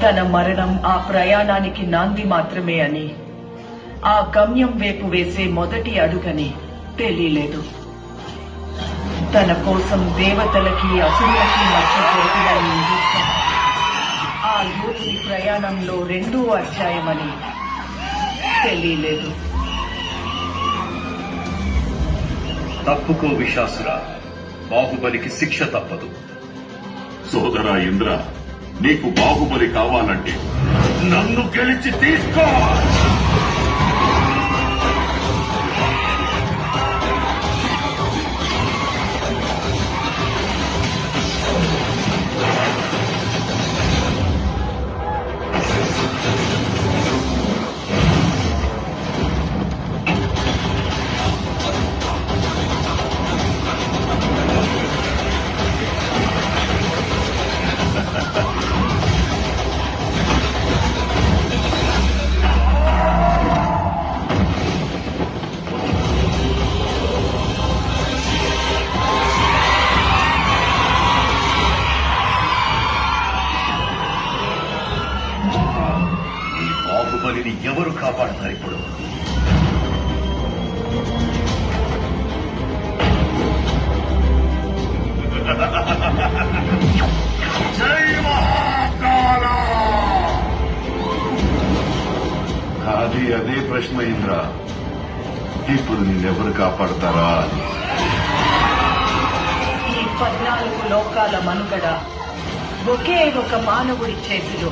తన మరణం ఆ ప్రయాణానికి నాంది మాత్రమే అని, ఆ గమ్యం వైపు వేసే మొదటి అడుగని తెలియలేదు. తన కోసం దేవతలకి అసురులకి మధ్య జరిగిన ఈ యుద్ధం ఆ యోధుని ప్రయాణంలో 2వ అధ్యాయమని తెలియలేదు. తప్పుకో విశాసుర, బాహుబలికి శిక్ష తప్పదు. సోదరా ఇంద్ర, నీకు బాహుబలి కావాలంటే నన్ను గెలిచి తీసుకో. బాహుబలిని ఎవరు కాపాడతారు ఇప్పుడు? జై మహాకాల! అది అదే ప్రశ్న ఇంద్ర. ఇప్పుడు నిన్నెవరు కాపాడతారా అని. ఈ 14 లోకాల మనుగడ ఒకే ఒక మానవుడి చేతిలో.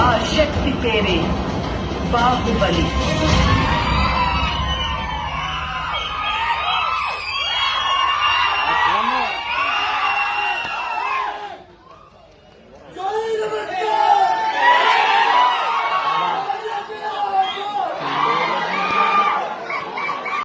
ఆ శక్తి పేరే బాహుబలి.